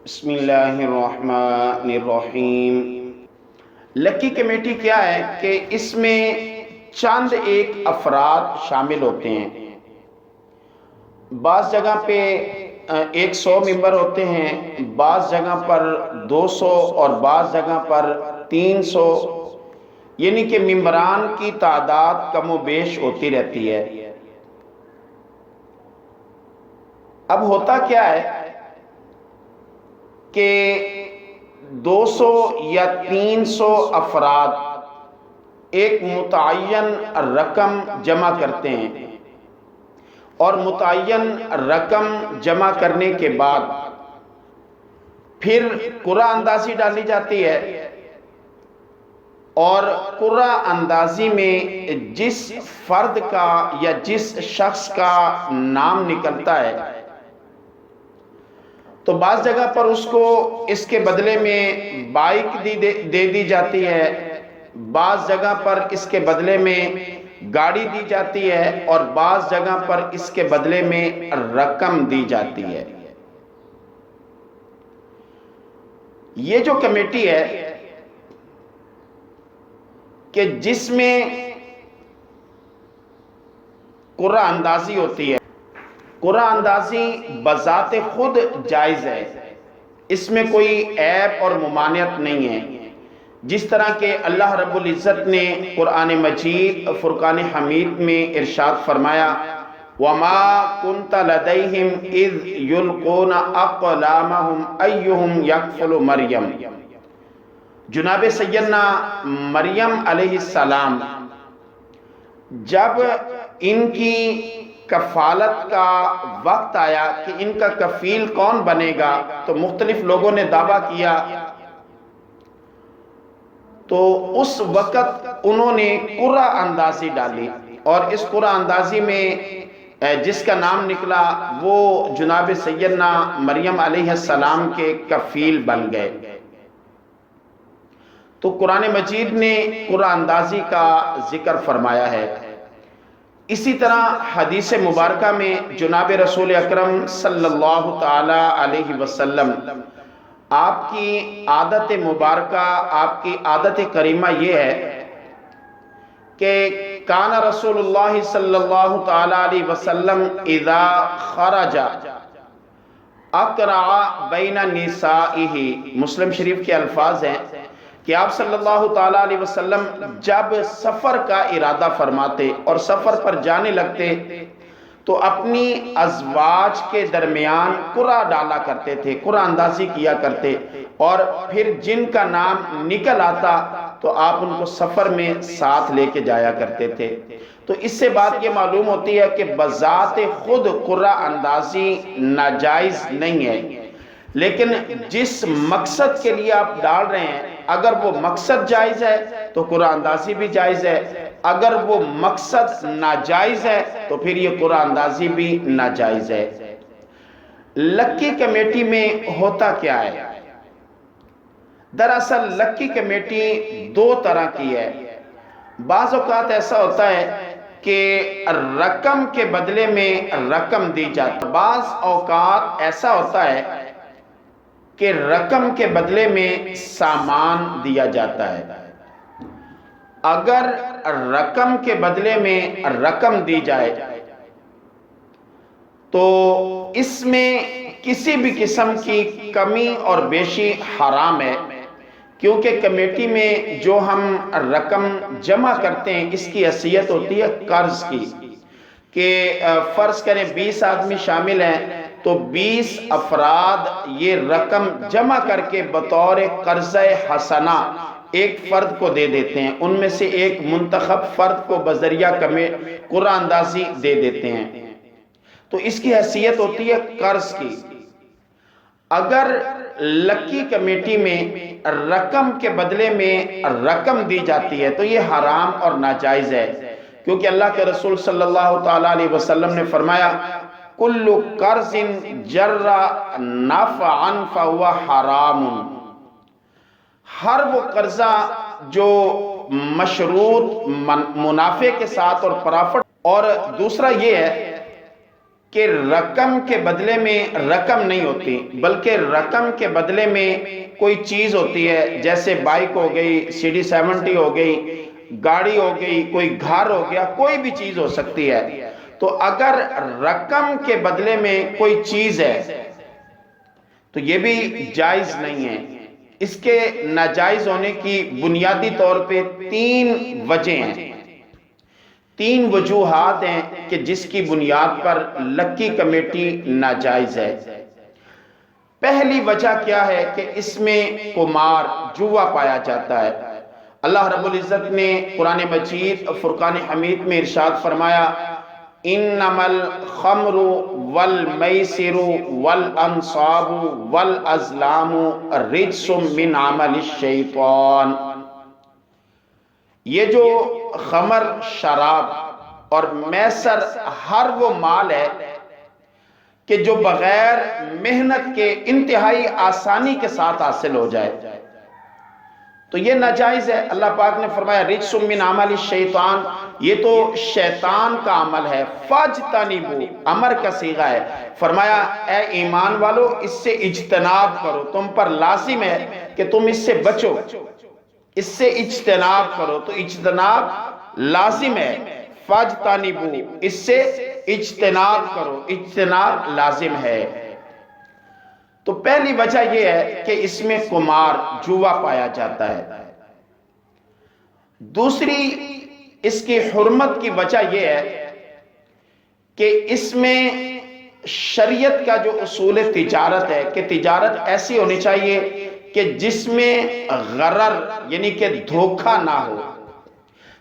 بسم اللہ الرحمن الرحیم۔ لکی کمیٹی کیا ہے کہ اس میں چند ایک افراد شامل ہوتے ہیں۔ بعض جگہ پہ 100 ممبر ہوتے ہیں، بعض جگہ پر 200 اور بعض جگہ پر 300، یعنی کہ ممبران کی تعداد کم و بیش ہوتی رہتی ہے۔ اب ہوتا کیا ہے کہ 200 یا 300 افراد ایک متعین رقم جمع کرتے ہیں، اور متعین رقم جمع کرنے کے بعد پھر قرعہ اندازی ڈالی جاتی ہے، اور قرعہ اندازی میں جس فرد کا یا جس شخص کا نام نکلتا ہے تو بعض جگہ پر اس کو اس کے بدلے میں بائک دے دی جاتی ہے، بعض جگہ پر اس کے بدلے میں گاڑی دی جاتی ہے، اور بعض جگہ پر اس کے بدلے میں رقم دی جاتی ہے۔ یہ جو کمیٹی ہے کہ جس میں قرعہ اندازی ہوتی ہے، قرعہ اندازی بذات خود جائز ہے، اس میں کوئی عیب اور ممانعت نہیں ہے۔ جس طرح کہ اللہ رب العزت نے قرآن مجید فرقان حمید میں ارشاد فرمایا وَمَا كُنْتَ لَدَيْهِمْ إِذْ يُلْقُونَ أَقْلَامَهُمْ أَيُّهُمْ يَكْفُلُ مریم۔ جناب سیدنا مریم علیہ السلام جب ان کی کفالت کا وقت آیا کہ ان کا کفیل کون بنے گا تو مختلف لوگوں نے دعویٰ کیا، تو اس وقت انہوں نے قرعہ اندازی ڈالی، اور اس قرعہ اندازی میں جس کا نام نکلا وہ جناب سیدنا مریم علیہ السلام کے کفیل بن گئے۔ تو قرآن مجید نے قرعہ اندازی کا ذکر فرمایا ہے۔ اسی طرح حدیث مبارکہ میں جناب رسول اکرم صلی اللہ تعالی علیہ وسلم آپ کی عادت مبارکہ، آپ کی عادت کریمہ یہ ہے کہ کان رسول اللہ صلی اللہ تعالی علیہ وسلم اذا خرج اقرع بین نسائہ، مسلم شریف کے الفاظ ہیں کہ آپ صلی اللہ تعالی علیہ وسلم جب سفر کا ارادہ فرماتے اور سفر پر جانے لگتے تو اپنی ازواج کے درمیان قرعہ ڈالا کرتے تھے، قرعہ اندازی کیا کرتے، اور پھر جن کا نام نکل آتا تو آپ ان کو سفر میں ساتھ لے کے جایا کرتے تھے۔ تو اس سے بات یہ معلوم ہوتی ہے کہ بذات خود قرعہ اندازی ناجائز نہیں ہے، لیکن جس مقصد کے لیے آپ ڈال رہے ہیں اگر وہ مقصد جائز ہے تو قرعہ اندازی بھی جائز ہے، اگر وہ مقصد ناجائز ہے تو پھر یہ قرعہ اندازی بھی ناجائز ہے۔ لکی کمیٹی میں ہوتا کیا ہے؟ دراصل لکی کمیٹی دو طرح کی ہے۔ بعض اوقات ایسا ہوتا ہے کہ رقم کے بدلے میں رقم دی جاتی ہے، بعض اوقات ایسا ہوتا ہے کہ رقم کے بدلے میں سامان دیا جاتا ہے۔ اگر رقم کے بدلے میں رقم دی جائے تو اس میں کسی بھی قسم کی کمی اور بیشی حرام ہے، کیونکہ کمیٹی میں جو ہم رقم جمع کرتے ہیں اس کی حیثیت ہوتی ہے قرض کی، کہ فرض کریں 20 آدمی شامل ہیں تو 20 افراد یہ رقم جمع کر کے بطور قرضہ حسنہ ایک فرد کو دے دیتے ہیں، ان میں سے ایک منتخب فرد کو بذریعہ قرعہ اندازی دے دیتے ہیں، تو اس کی حیثیت ہوتی ہے قرض کی۔ اگر لکی کمیٹی میں رقم کے بدلے میں رقم دی جاتی ہے تو یہ حرام اور ناجائز ہے، کیونکہ اللہ کے رسول صلی اللہ تعالی علیہ وسلم نے فرمایا کل قرض جر نفعا فهو حرام، ہر وہ قرضہ جو مشروط منافع کے ساتھ اور پرافٹ، اور دوسرا یہ ہے کہ رقم کے بدلے میں رقم نہیں ہوتی، بلکہ رقم کے بدلے میں کوئی چیز ہوتی ہے، جیسے بائک ہو گئی، CD70 ہو گئی، گاڑی ہو گئی، کوئی گھر ہو گیا، کوئی بھی چیز ہو سکتی ہے۔ تو اگر رقم کے بدلے میں کوئی چیز ہے تو یہ بھی جائز نہیں ہے۔ اس کے ناجائز ہونے کی بنیادی طور پہ 3 وجہ ہیں، 3 وجوہات ہیں کہ جس کی بنیاد پر لکی کمیٹی ناجائز ہے۔ پہلی وجہ کیا ہے کہ اس میں قمار، جوا پایا جاتا ہے۔ اللہ رب العزت نے قرآن مجید فرقان حمید میں ارشاد فرمایا، انما الخمر والمیسر والانصاب والازلام رجس من عمل الشیطان۔ یہ جو خمر، شراب اور میسر ہر وہ مال ہے کہ جو بغیر محنت کے انتہائی آسانی کے ساتھ حاصل ہو جائے تو یہ ناجائز ہے۔ اللہ پاک نے فرمایا رجس من عمل الشیطان، یہ تو شیطان کا عمل ہے۔ فاجتنبو امر کا صیغہ ہے، فرمایا اے ایمان والو اس سے اجتناب کرو، تم پر لازم ہے کہ تم اس سے بچو، اس سے اجتناب کرو۔ تو اجتناب لازم ہے، فاجتنبو اس سے اجتناب کرو، اجتناب لازم ہے۔ تو پہلی وجہ یہ ہے کہ اس میں قمار، جوا پایا جاتا ہے۔ دوسری اس کی حرمت کی وجہ یہ ہے کہ اس میں شریعت کا جو اصول تجارت ہے کہ تجارت ایسی ہونی چاہیے کہ جس میں غرر یعنی کہ دھوکہ نہ ہو۔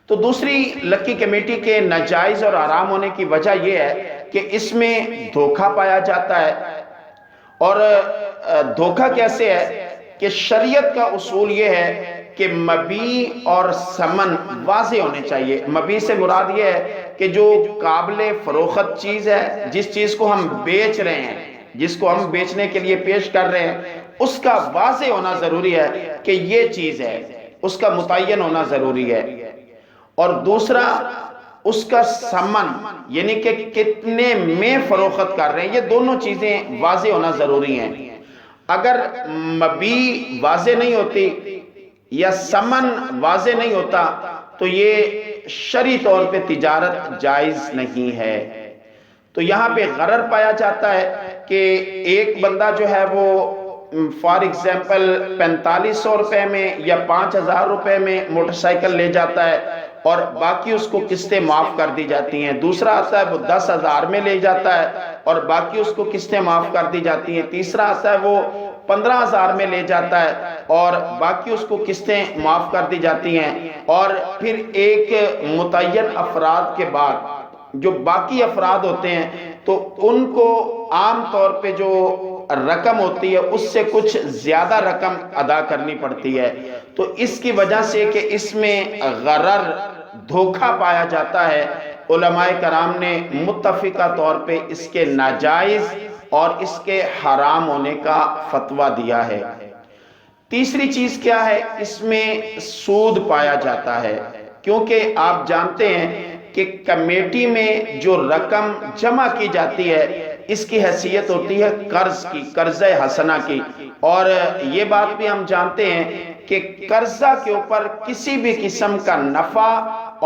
تو دوسری لکی کمیٹی کے ناجائز اور حرام ہونے کی وجہ یہ ہے کہ اس میں دھوکہ پایا جاتا ہے۔ اور دھوکہ کیسے ہے کہ شریعت کا اصول یہ ہے کہ مبیع اور ثمن واضح ہونے چاہیے۔ مبیع سے مراد یہ ہے کہ جو قابل فروخت چیز ہے، جس چیز کو ہم بیچ رہے ہیں، جس کو ہم بیچنے کے لیے پیش کر رہے ہیں، اس کا واضح ہونا ضروری ہے کہ یہ چیز ہے، اس کا متعین ہونا ضروری ہے۔ اور دوسرا اس کا ثمن یعنی کہ کتنے میں فروخت کر رہے ہیں، یہ دونوں چیزیں واضح ہونا ضروری ہیں۔ اگر مبیع واضح نہیں ہوتی یا ثمن واضح نہیں ہوتا تو یہ شرعی طور پہ تجارت جائز نہیں ہے۔ تو یہاں پہ غرر پایا جاتا ہے کہ ایک بندہ جو ہے وہ فار ایگزامپل 4500 روپے میں یا 5000 روپے میں موٹر سائیکل لے جاتا ہے اور باقی اس کو قسطیں معاف کر دی جاتی ہیں۔ دوسرا آتا ہے وہ 10,000 میں لے جاتا ہے اور باقی اس کو قسطیں معاف کر دی جاتی ہیں۔ تیسرا آتا ہے وہ 15,000 میں لے جاتا ہے اور باقی اس کو قسطیں معاف کر دی جاتی ہیں۔ اور پھر ایک متعین افراد کے بعد جو باقی افراد ہوتے ہیں تو ان کو عام طور پہ جو رقم ہوتی ہے اس سے کچھ زیادہ رقم ادا کرنی پڑتی ہے۔ تو اس کی وجہ سے کہ اس میں غرر، دھوکہ پایا جاتا ہے، علماء کرام نے متفقہ طور پہ اس کے ناجائز اور اس کے حرام ہونے کا فتویٰ دیا ہے۔ تیسری چیز کیا ہے؟ اس میں سود پایا جاتا ہے، کیونکہ آپ جانتے ہیں کہ کمیٹی میں جو رقم جمع کی جاتی ہے اس کی حیثیت ہوتی ہے قرض کی، قرض حسنہ کی۔ اور یہ بات بھی ہم جانتے ہیں کہ قرضہ کے اوپر کسی بھی قسم کا نفع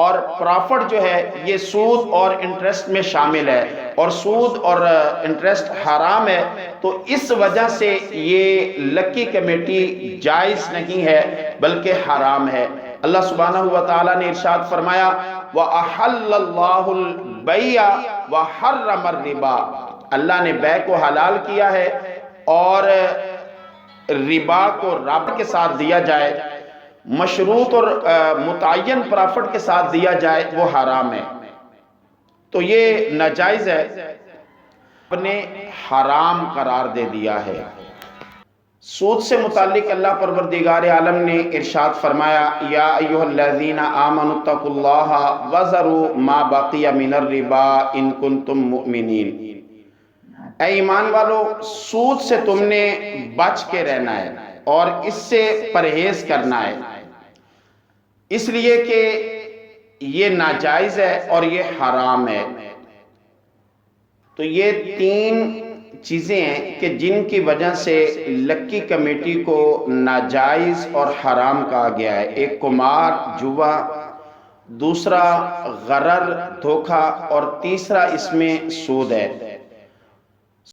اور پرافٹ جو ہے یہ سود اور انٹرسٹ میں شامل ہے، اور سود اور انٹرسٹ حرام ہے۔ تو اس وجہ سے یہ لکی کمیٹی جائز نہیں ہے بلکہ حرام ہے۔ اللہ سبحانہ وتعالی نے ارشاد فرمایا وَأَحَلَّ اللَّهُ الْبَيْعَ وَحَرَّمَ الرِّبَا، اللہ نے بیع کو حلال کیا ہے اور ربا کو ربا کے ساتھ دیا جائے، مشروط اور متعین پرافٹ کے ساتھ دیا جائے وہ حرام ہے۔ تو یہ ناجائز ہے، اپنے حرام قرار دے دیا ہے۔ سود سے متعلق اللہ پروردگار عالم نے ارشاد فرمایا یا ایھا الذین آمنوا اتقوا اللہ وذروا ما بقی من الربا ان کنتم مؤمنین، اے ایمان والو سود سے تم نے بچ کے رہنا ہے اور اس سے پرہیز کرنا ہے، اس لیے کہ یہ ناجائز ہے اور یہ حرام ہے۔ تو یہ 3 چیزیں ہیں کہ جن کی وجہ سے لکی کمیٹی کو ناجائز اور حرام کہا گیا ہے۔ ایک قمار جوا، دوسرا غرر دھوکہ، اور تیسرا اس میں سود ہے۔